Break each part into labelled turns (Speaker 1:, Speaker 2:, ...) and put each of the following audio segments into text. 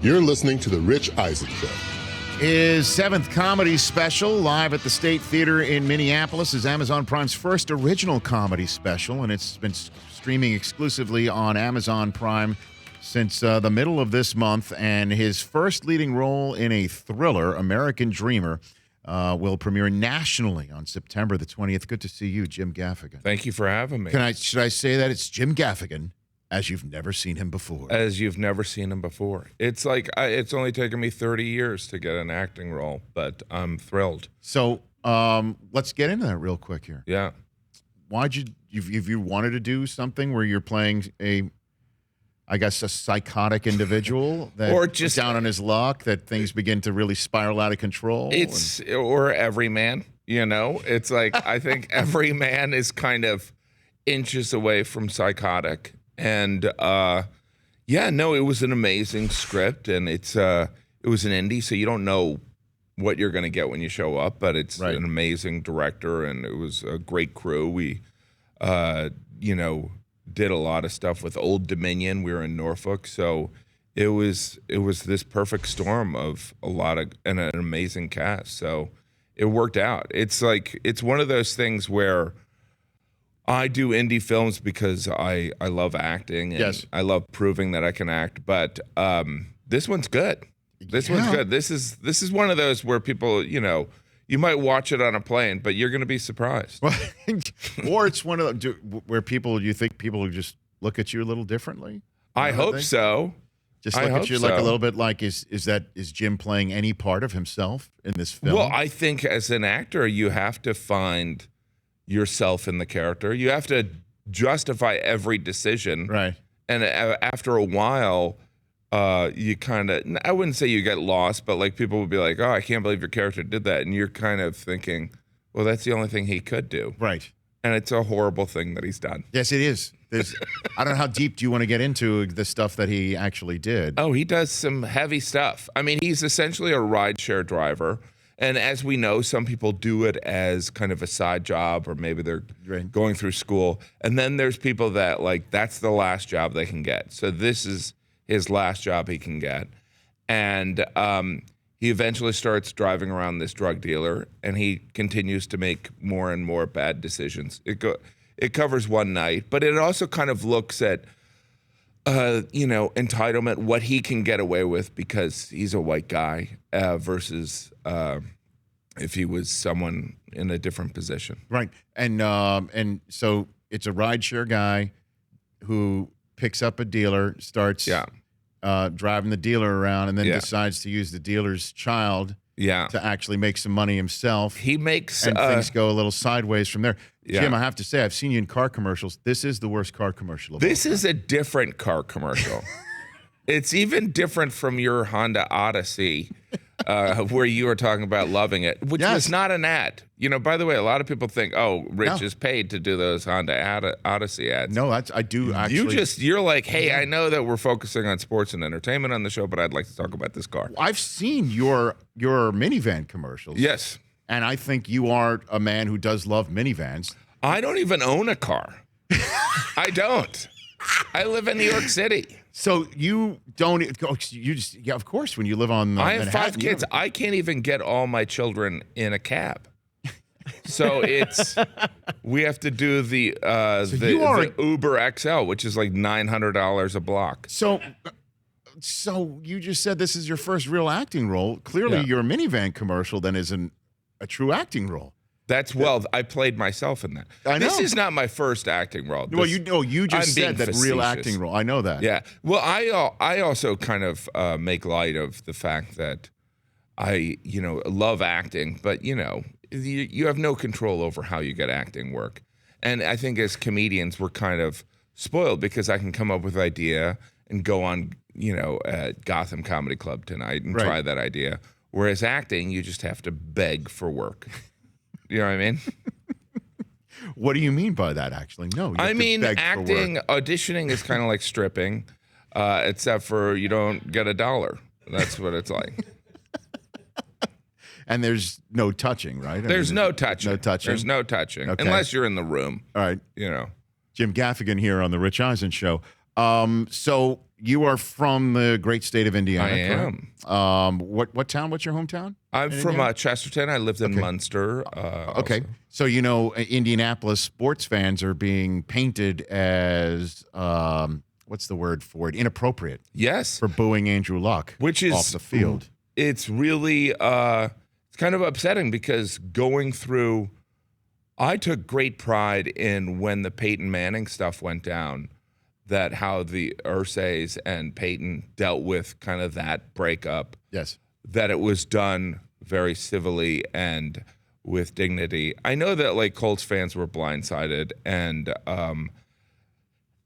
Speaker 1: You're listening to The Rich Eisen Show.
Speaker 2: His 7th comedy special, live at the State Theater in Minneapolis, is Amazon Prime's first original comedy special, and it's been streaming exclusively on Amazon Prime since the middle of this month. And his first leading role in a thriller, American Dreamer, will premiere nationally on September the 20th. Good to see you, Jim Gaffigan.
Speaker 3: Thank you for having me.
Speaker 2: Should I say that it's Jim Gaffigan, as you've never seen him before?
Speaker 3: As you've never seen him before. It's like it's only taken me 30 years to get an acting role, but I'm thrilled.
Speaker 2: So let's get into that real quick here.
Speaker 3: Yeah.
Speaker 2: Why'd you wanted to do something where you're playing a psychotic individual that
Speaker 3: or just
Speaker 2: down on his luck, that things begin to really spiral out of control?
Speaker 3: Or every man, It's like I think every man is kind of inches away from psychotic. And it was an amazing script, and it was an indie, so you don't know what you're going to get when you show up, but it's
Speaker 2: right.
Speaker 3: An amazing director, and it was a great crew. We, did a lot of stuff with Old Dominion. We were in Norfolk, so it was this perfect storm of and an amazing cast. So it worked out. It's one of those things where I do indie films because I love acting and
Speaker 2: yes.
Speaker 3: I love proving that I can act. But this one's good. This one's good. This is one of those where people, you might watch it on a plane, but you're going to be surprised.
Speaker 2: Or it's one of the where you think people just look at you a little differently.
Speaker 3: I hope so.
Speaker 2: Just look at you like a little bit like is Jim playing any part of himself in this film?
Speaker 3: Well, I think as an actor, you have to find yourself in the character. You have to justify every decision.
Speaker 2: Right.
Speaker 3: And after a while, you kind of, I wouldn't say you get lost, but like people would be like, oh, I can't believe your character did that. And you're kind of thinking, well, that's the only thing he could do.
Speaker 2: Right.
Speaker 3: And it's a horrible thing that he's done.
Speaker 2: Yes, it is. I don't know how deep do you want to get into the stuff that he actually did.
Speaker 3: Oh, he does some heavy stuff. I mean, he's essentially a rideshare driver. And as we know, some people do it as kind of a side job, or maybe they're going through school. And then there's people that that's the last job they can get. So this is his last job he can get. And he eventually starts driving around this drug dealer, and he continues to make more and more bad decisions. It covers one night, but it also kind of looks at entitlement, what he can get away with because he's a white guy versus if he was someone in a different position.
Speaker 2: Right. And so it's a rideshare guy who picks up a dealer, starts driving the dealer around, and then decides to use the dealer's child to actually make some money himself.
Speaker 3: He makes...
Speaker 2: And things go a little sideways from there.
Speaker 3: Yeah.
Speaker 2: Jim, I have to say, I've seen you in car commercials. This is the worst car commercial of all
Speaker 3: This is a different car commercial. It's even different from your Honda Odyssey, where you were talking about loving it, which was not an ad. By the way, a lot of people think, oh, Rich is paid to do those Honda Odyssey ads.
Speaker 2: No, I do actually.
Speaker 3: You're like, hey, I know that we're focusing on sports and entertainment on the show, but I'd like to talk about this car.
Speaker 2: I've seen your minivan commercials.
Speaker 3: Yes.
Speaker 2: And I think you are a man who does love minivans.
Speaker 3: I don't even own a car. I don't. I live in New York City.
Speaker 2: So you don't, of course, when you live on
Speaker 3: I have
Speaker 2: Manhattan,
Speaker 3: 5 kids. I can't even get all my children in a cab. So we have to do the Uber XL, which is like $900 a block.
Speaker 2: So you just said this is your first real acting role. Clearly your minivan commercial then isn't a true acting role.
Speaker 3: I played myself in that.
Speaker 2: I know.
Speaker 3: This is not my first acting role.
Speaker 2: You just said that real acting role. I know that.
Speaker 3: Yeah. Well, I also kind of make light of the fact that I love acting, but you have no control over how you get acting work. And I think as comedians, we're kind of spoiled because I can come up with an idea and go on, at Gotham Comedy Club tonight and try that idea. Whereas acting, you just have to beg for work. You know what I mean?
Speaker 2: What do you mean by that, actually? No,
Speaker 3: I mean, acting, auditioning is kind of like stripping, except for you don't get $1. That's what it's like.
Speaker 2: And there's no touching, right?
Speaker 3: There's no touching.
Speaker 2: No touching?
Speaker 3: There's no touching,
Speaker 2: okay.
Speaker 3: Unless you're in the room.
Speaker 2: All right.
Speaker 3: You know.
Speaker 2: Jim Gaffigan here on The Rich Eisen Show. So You are from the great state of Indiana.
Speaker 3: I am.
Speaker 2: What town? What's your hometown?
Speaker 3: I'm from Chesterton. I lived in Munster.
Speaker 2: Okay.
Speaker 3: Also.
Speaker 2: So, Indianapolis sports fans are being painted as, what's the word for it? Inappropriate.
Speaker 3: Yes.
Speaker 2: For booing Andrew Luck
Speaker 3: which is
Speaker 2: off the field.
Speaker 3: It's really, it's kind of upsetting because going through, I took great pride in when the Peyton Manning stuff went down, that how the Irsays and Peyton dealt with kind of that breakup.
Speaker 2: Yes.
Speaker 3: That it was done very civilly and with dignity. I know that like Colts fans were blindsided, and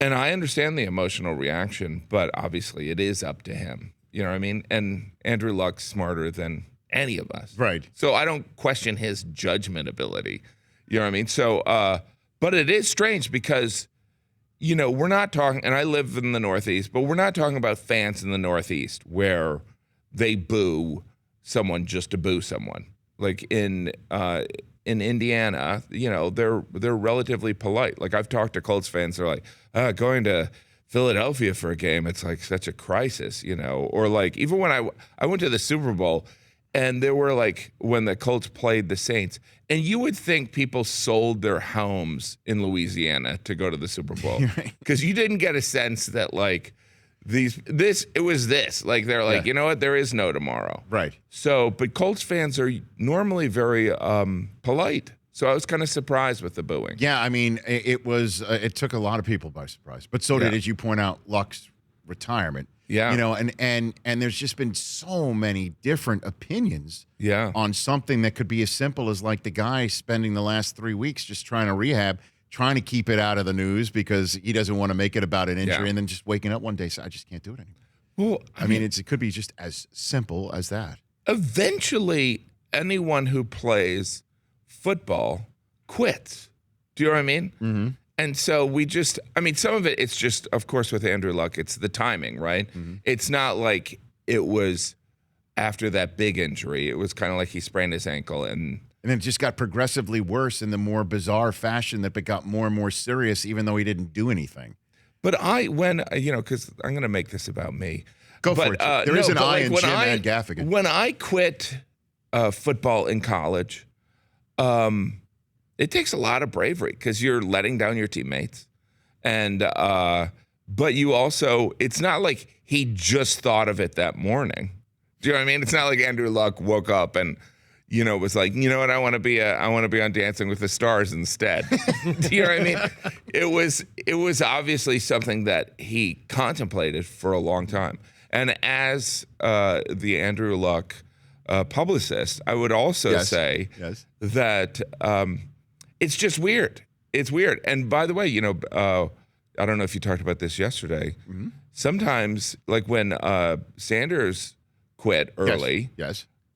Speaker 3: I understand the emotional reaction, but obviously it is up to him. You know what I mean? And Andrew Luck's smarter than any of us.
Speaker 2: Right.
Speaker 3: So I don't question his judgment ability. You know what I mean? So, but it is strange because, we're not talking, and I live in the Northeast, but we're not talking about fans in the Northeast where they boo someone just to boo someone. Like in Indiana, they're relatively polite. Like I've talked to Colts fans, they're like, going to Philadelphia for a game, it's like such a crisis, Or like even when I went to the Super Bowl, and there were like when the Colts played the Saints, and you would think people sold their homes in Louisiana to go to the Super Bowl because you didn't get a sense that like it was this. Like they're like, you know what, there is no tomorrow.
Speaker 2: Right.
Speaker 3: So, but Colts fans are normally very polite. So I was kind of surprised with the booing.
Speaker 2: Yeah, I mean, it took a lot of people by surprise. But so did, as you point out, Luck's retirement.
Speaker 3: Yeah.
Speaker 2: And there's just been so many different opinions on something that could be as simple as like the guy spending the last 3 weeks just trying to rehab, trying to keep it out of the news because he doesn't want to make it about an injury, and then just waking up one day saying, I just can't do it anymore.
Speaker 3: Well,
Speaker 2: I mean, it could be just as simple as that.
Speaker 3: Eventually, anyone who plays football quits. Do you know what I mean? Mm-hmm. And so some of it's just, of course, with Andrew Luck, it's the timing, right? Mm-hmm. It's not like it was after that big injury. It was kind of like he sprained his ankle and
Speaker 2: then it just got progressively worse in the more bizarre fashion that it got more and more serious, even though he didn't do anything.
Speaker 3: But because I'm going to make this about me.
Speaker 2: Go for it. There is an I in Jim and Gaffigan.
Speaker 3: When I quit football in college, it takes a lot of bravery because you're letting down your teammates. And, but you also, it's not like he just thought of it that morning. Do you know what I mean? It's not like Andrew Luck woke up and, was like, you know what, I want to be on Dancing with the Stars instead. Do you know what I mean? It was obviously something that he contemplated for a long time. And as the Andrew Luck publicist, I would also say that it's just weird. It's weird. And by the way, I don't know if you talked about this yesterday. Mm-hmm. Sometimes, like when Sanders quit early,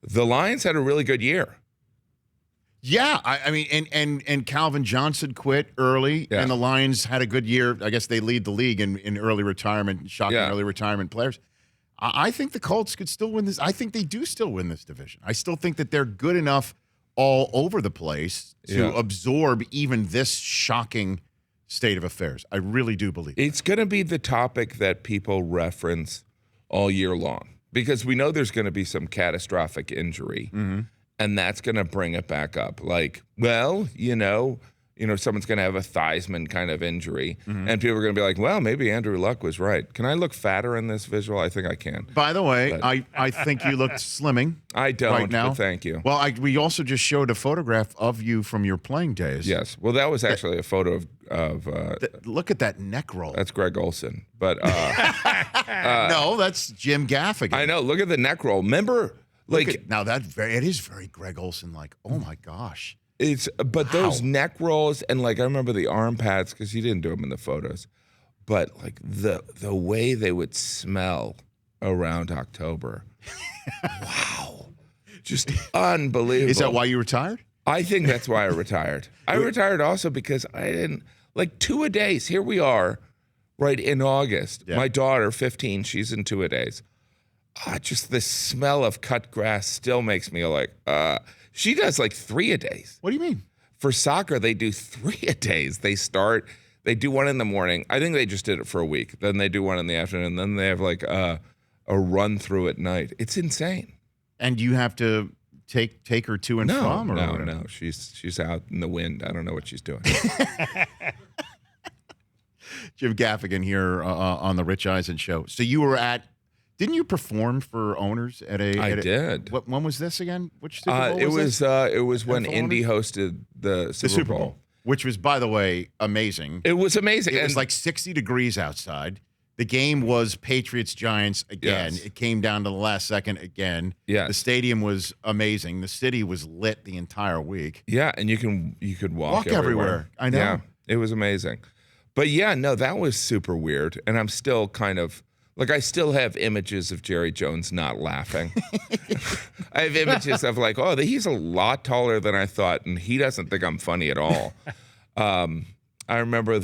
Speaker 3: the Lions had a really good year.
Speaker 2: Yeah, I mean, and Calvin Johnson quit early, and the Lions had a good year. I guess they lead the league in early retirement, shocking early retirement players. I think the Colts could still win this. I think they do still win this division. I still think that they're good enough all over the place to absorb even this shocking state of affairs. I really do believe
Speaker 3: it's going to be the topic that people reference all year long because we know there's going to be some catastrophic injury, and that's going to bring it back up. Like, well, someone's going to have a Theismann kind of injury, and people are going to be like, well, maybe Andrew Luck was right. Can I look fatter in this visual? I think I can.
Speaker 2: By the way, I think you look slimming.
Speaker 3: I don't,
Speaker 2: right now.
Speaker 3: But thank you.
Speaker 2: Well, we also just showed a photograph of you from your playing days.
Speaker 3: Yes. Well, that was actually a photo of
Speaker 2: look at that neck roll.
Speaker 3: That's Greg Olson. But
Speaker 2: no, that's Jim Gaffigan.
Speaker 3: I know. Look at the neck roll. Remember,
Speaker 2: it is very Greg Olson like. Oh my gosh.
Speaker 3: Those neck rolls and like I remember the arm pads because he didn't do them in the photos, but like the way they would smell around October, wow, just unbelievable.
Speaker 2: Is that why you retired?
Speaker 3: I think that's why I retired. I retired also because I didn't like two-a-days. Here we are, right in August. Yeah. My daughter, 15, she's in two-a-days. Just the smell of cut grass still makes me like. She does like 3-a-days.
Speaker 2: What do you mean?
Speaker 3: For soccer, they do 3-a-days. They start They do one in the morning. I think they just did it for a week. Then they do one in the afternoon. Then they have like a run through at night. It's insane.
Speaker 2: And you have to take her to and from? Or
Speaker 3: No. She's out in the wind. I don't know what she's doing.
Speaker 2: Jim Gaffigan here on the Rich Eisen Show. So you were didn't you perform for owners at a?
Speaker 3: I did.
Speaker 2: When was this again? Which Super Bowl
Speaker 3: it was when
Speaker 2: NFL
Speaker 3: Indy
Speaker 2: owners?
Speaker 3: hosted the Super Bowl.
Speaker 2: Which was, by the way, amazing.
Speaker 3: It was amazing.
Speaker 2: It was like 60 degrees outside. The game was Patriots-Giants again.
Speaker 3: Yes.
Speaker 2: It came down to the last second again.
Speaker 3: Yes.
Speaker 2: The stadium was amazing. The city was lit the entire week.
Speaker 3: Yeah, and you could walk
Speaker 2: everywhere. I know.
Speaker 3: Yeah, it was amazing. But yeah, no, that was super weird. And I'm still kind of like, I still have images of Jerry Jones not laughing. I have images of like, oh, he's a lot taller than I thought, and he doesn't think I'm funny at all. I remember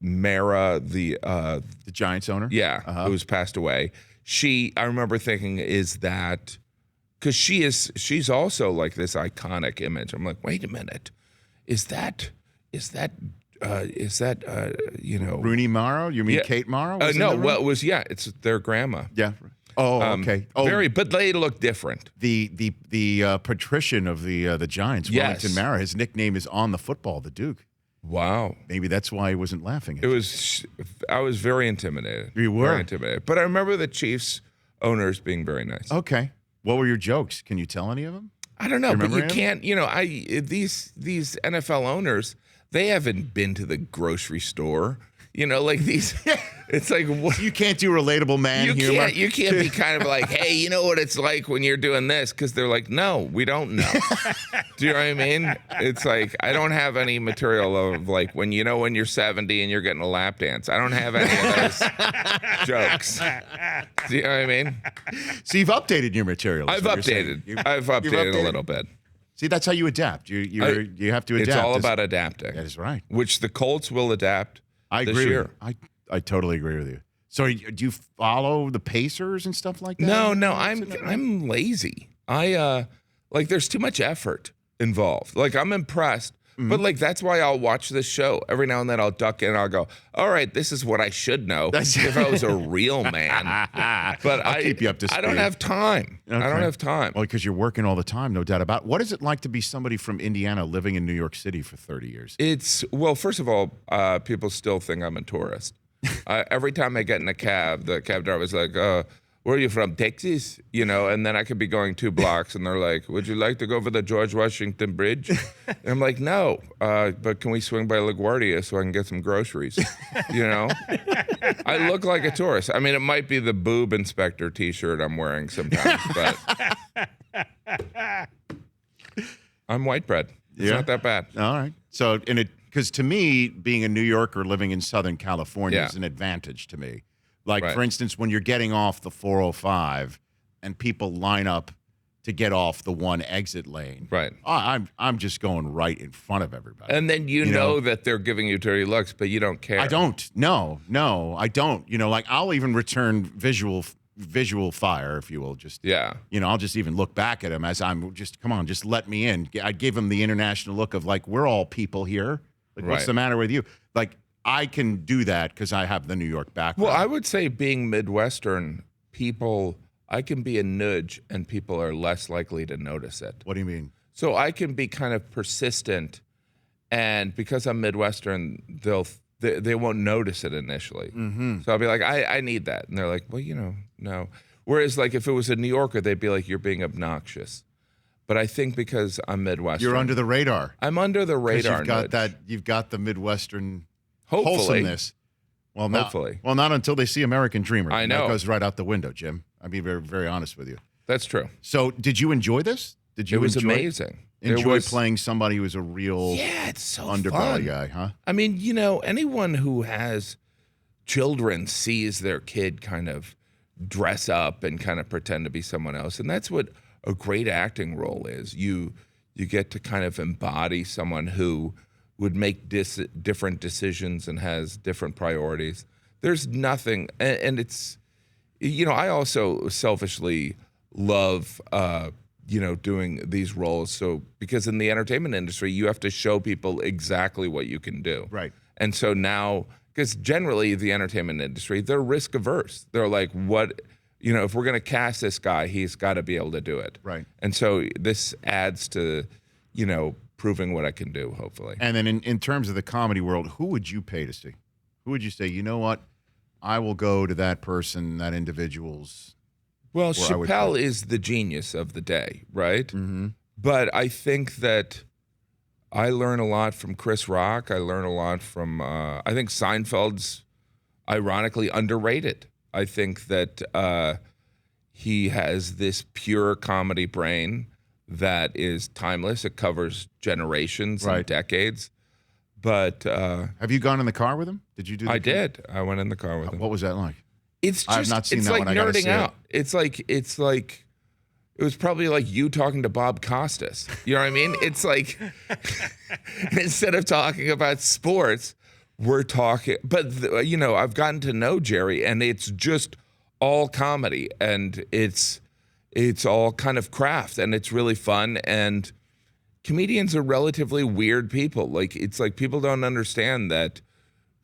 Speaker 3: Mara, the
Speaker 2: Giants owner?
Speaker 3: Yeah, who's passed away. I remember thinking, is that, because she's also like this iconic image. I'm like, wait a minute, is that
Speaker 2: Rooney Mara? You mean Kate Mara?
Speaker 3: No, well, it's their grandma.
Speaker 2: Yeah. Oh, okay. Oh,
Speaker 3: but they look different.
Speaker 2: The patrician of the Giants, Wellington Mara, his nickname is on the football, the Duke.
Speaker 3: Wow.
Speaker 2: Maybe that's why he wasn't laughing at
Speaker 3: I was very intimidated.
Speaker 2: You were?
Speaker 3: Very intimidated. But I remember the Chiefs owners being very nice.
Speaker 2: Okay. What were your jokes? Can you tell any of them?
Speaker 3: I don't know, but you
Speaker 2: him?
Speaker 3: can't, these NFL owners, they haven't been to the grocery store. Like these, it's like, what?
Speaker 2: You can't do relatable man humor.
Speaker 3: You can't be kind of like, hey, you know what it's like when you're doing this? Because they're like, no, we don't know. Do you know what I mean? It's like, I don't have any material of like when you're 70 and you're getting a lap dance. I don't have any of those jokes. Do you know what I mean?
Speaker 2: So you've updated your material.
Speaker 3: I've updated a little bit.
Speaker 2: See, that's how you adapt. You have to adapt.
Speaker 3: It's all about adapting.
Speaker 2: That is right.
Speaker 3: Which the Colts will adapt.
Speaker 2: I agree. I totally agree with you. So do you follow the Pacers and stuff like that?
Speaker 3: No, I'm lazy. There's too much effort involved. Like, I'm impressed, but like that's why I'll watch this show. Every now and then I'll duck in and I'll go, all right, this is what I should know if I was a real man. But
Speaker 2: I'll keep you up to speed.
Speaker 3: I don't have time.
Speaker 2: Okay.
Speaker 3: I don't have time.
Speaker 2: Well, because you're working all the time, no doubt about it. What is it like to be somebody from Indiana living in New York City for 30 years?
Speaker 3: Well, first of all, people still think I'm a tourist. Every time I get in a cab, the cab driver's like, where are you from, Texas? And then I could be going 2 blocks and they're like, would you like to go over the George Washington Bridge? And I'm like, no, but can we swing by LaGuardia so I can get some groceries? I look like a tourist. I mean, it might be the boob inspector t-shirt I'm wearing sometimes, but I'm white bread. It's not that bad.
Speaker 2: All right. So, because to me, being a New Yorker living in Southern California is an advantage to me. Like, for instance, when you're getting off the 405 and people line up to get off the one exit lane.
Speaker 3: Right.
Speaker 2: I'm just going right in front of everybody.
Speaker 3: And then you know that they're giving you dirty looks, but you don't care.
Speaker 2: I don't. No, I don't. Like, I'll even return visual fire, if you will. I'll just even look back at him as I'm just, come on, just let me in. I'd give him the international look of like, we're all people here. Like, what's the matter with you? Like, I can do that because I have the New York background.
Speaker 3: Well, I would say being Midwestern, I can be a nudge and people are less likely to notice it.
Speaker 2: What do you mean?
Speaker 3: So I can be kind of persistent, and because I'm Midwestern, they won't notice it initially. Mm-hmm. So I'll be like, I need that. And they're like, well, no. Whereas like if it was a New Yorker, they'd be like, you're being obnoxious. But I think because I'm Midwestern.
Speaker 2: You're under the radar.
Speaker 3: I'm under the radar.
Speaker 2: You've got the Midwestern
Speaker 3: hopefully.
Speaker 2: Wholesomeness. Well,
Speaker 3: hopefully.
Speaker 2: Well, not until they see American Dreamer.
Speaker 3: I know.
Speaker 2: That goes right out the window, Jim. I'll be very, very honest with you.
Speaker 3: That's true.
Speaker 2: So did you enjoy this?
Speaker 3: It was amazing.
Speaker 2: Enjoy playing somebody who's a real
Speaker 3: it's so
Speaker 2: underbelly
Speaker 3: fun.
Speaker 2: guy, huh?
Speaker 3: I mean, anyone who has children sees their kid kind of dress up and kind of pretend to be someone else. And that's what a great acting role is. You get to kind of embody someone who would make different decisions and has different priorities. There's nothing, and it's, I also selfishly love, doing these roles. So, because in the entertainment industry, you have to show people exactly what you can do.
Speaker 2: Right.
Speaker 3: And so now, because generally the entertainment industry, they're risk averse. They're like, if we're going to cast this guy, he's got to be able to do it.
Speaker 2: Right.
Speaker 3: And so this adds to, proving what I can do, hopefully.
Speaker 2: And then in terms of the comedy world, who would you pay to see? Who would you say, you know what? I will go to that person, that individual's.
Speaker 3: Well, Chappelle is the genius of the day, right?
Speaker 2: Mm-hmm.
Speaker 3: But I think that I learn a lot from Chris Rock. I learn a lot from, I think Seinfeld's ironically underrated. I think that he has this pure comedy brain that is timeless. It covers generations and decades. But
Speaker 2: have you gone in the car with him? Did you do?
Speaker 3: I did. I went in the car with him.
Speaker 2: What was that like?
Speaker 3: It's just,
Speaker 2: I've not seen
Speaker 3: it's
Speaker 2: that
Speaker 3: like
Speaker 2: one. I gotta
Speaker 3: nerding
Speaker 2: see
Speaker 3: out.
Speaker 2: it.
Speaker 3: It's like it was probably like you talking to Bob Costas. You know what I mean? It's like instead of talking about sports, we're talking. But I've gotten to know Jerry, and it's just all comedy, and it's all kind of craft, and it's really fun. And comedians are relatively weird people. Like, it's like people don't understand that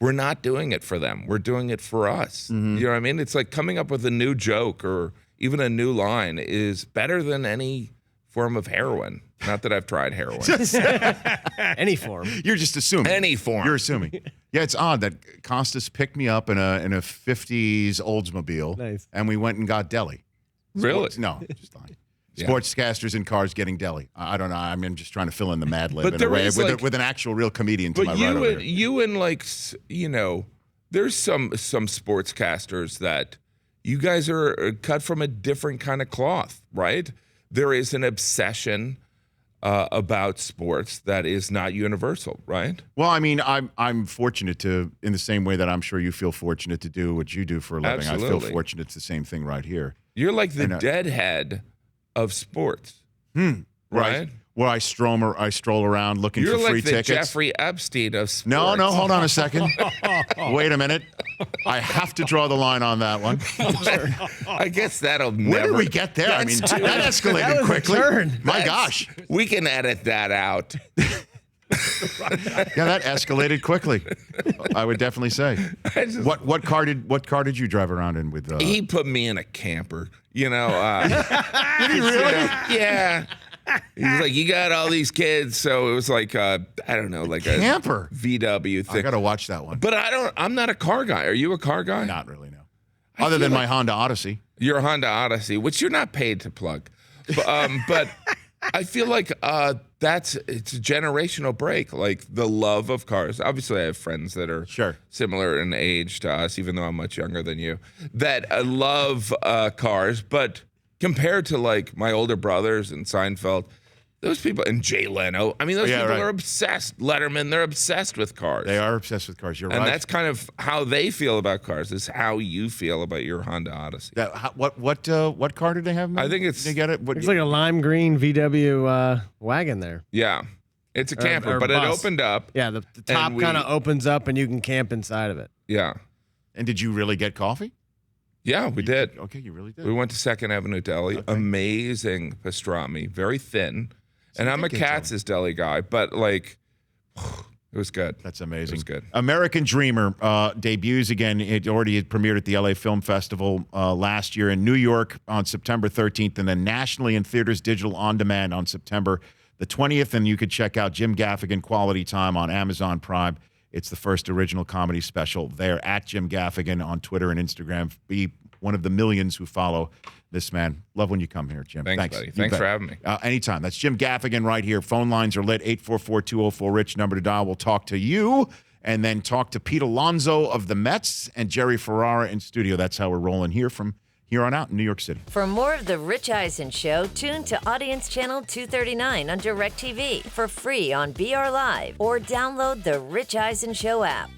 Speaker 3: we're not doing it for them. We're doing it for us.
Speaker 2: Mm-hmm.
Speaker 3: You know what I mean? It's like coming up with a new joke or even a new line is better than any form of heroin. Not that I've tried heroin.
Speaker 4: Any form.
Speaker 2: You're just assuming.
Speaker 3: Any form.
Speaker 2: You're assuming. Yeah, it's odd that Costas picked me up in a 50s Oldsmobile.
Speaker 4: Nice.
Speaker 2: And we went and got deli.
Speaker 3: Really?
Speaker 2: No, just lying.
Speaker 3: Yeah.
Speaker 2: Sportscasters in cars getting deli. I don't know. I'm just trying to fill in the Mad Lib
Speaker 3: But
Speaker 2: in
Speaker 3: there
Speaker 2: a way
Speaker 3: is,
Speaker 2: with an actual real comedian to
Speaker 3: But
Speaker 2: my right over here.
Speaker 3: you and there's some sportscasters that you guys are cut from a different kind of cloth, right? There is an obsession about sports that is not universal, right?
Speaker 2: Well, I mean, I'm fortunate to, in the same way that I'm sure you feel fortunate to do what you do for a living. I
Speaker 3: Absolutely.
Speaker 2: feel fortunate it's the same thing right here.
Speaker 3: You're like the deadhead of sports, right?
Speaker 2: Where I stroll around looking
Speaker 3: You're
Speaker 2: for free
Speaker 3: like the
Speaker 2: tickets.
Speaker 3: Jeffrey Epstein of sports.
Speaker 2: No, hold on a second. Wait a minute. I have to draw the line on that one.
Speaker 3: I guess that'll never.
Speaker 2: Where did we get there? I mean, that escalated
Speaker 4: That was a
Speaker 2: quickly.
Speaker 4: turn.
Speaker 2: My gosh.
Speaker 3: We can edit that out.
Speaker 2: Yeah, that escalated quickly. I would definitely say. What car did you drive around in with?
Speaker 3: He put me in a camper.
Speaker 2: Did he really?
Speaker 3: Yeah. He's like, you got all these kids, so it was like I don't know, like a
Speaker 2: camper
Speaker 3: VW thing.
Speaker 2: I gotta watch that one.
Speaker 3: But I'm not a car guy. Are you a car guy?
Speaker 2: Not really, no. Other than my Honda Odyssey.
Speaker 3: Your Honda Odyssey, which you're not paid to plug. But I feel like it's a generational break. Like the love of cars. Obviously, I have friends that are similar in age to us, even though I'm much younger than you, that love cars. But compared to like my older brothers and Seinfeld, those people, and Jay Leno, I mean, those people are obsessed. Letterman, they're obsessed with cars.
Speaker 2: They are obsessed with cars. You're right.
Speaker 3: And that's kind of how they feel about cars. Is how you feel about your Honda Odyssey.
Speaker 2: What car did they have? Man?
Speaker 3: I think it's.
Speaker 2: Did you get it?
Speaker 4: It's like a lime green VW wagon there.
Speaker 3: Yeah, it's a camper,
Speaker 4: or
Speaker 3: but
Speaker 4: bus.
Speaker 3: it opened up.
Speaker 4: Yeah, the top kind of opens up and you can camp inside of it.
Speaker 3: Yeah.
Speaker 2: And did you really get coffee?
Speaker 3: Yeah, we did.
Speaker 2: Okay, you really did.
Speaker 3: We went to 2nd Avenue Deli.
Speaker 2: Okay.
Speaker 3: Amazing pastrami, very thin. And I'm a Katz's Deli guy, but like, it was good.
Speaker 2: That's amazing.
Speaker 3: It was good.
Speaker 2: American Dreamer debuts again. It already had premiered at the LA Film Festival last year in New York on September 13th, and then nationally in theaters digital on demand on September the 20th. And you could check out Jim Gaffigan Quality Time on Amazon Prime. It's the first original comedy special there at Jim Gaffigan on Twitter and Instagram. Be one of the millions who follow this man. Love when you come here, Jim.
Speaker 3: Thanks buddy. Thanks for having me.
Speaker 2: Anytime. That's Jim Gaffigan right here. Phone lines are lit. 844-204-RICH, number to dial. We'll talk to you and then talk to Pete Alonso of the Mets and Jerry Ferrara in studio. That's how we're rolling here from here on out in New York City.
Speaker 5: For more of The Rich Eisen Show, tune to Audience Channel 239 on DirecTV for free on BR Live or download the Rich Eisen Show app.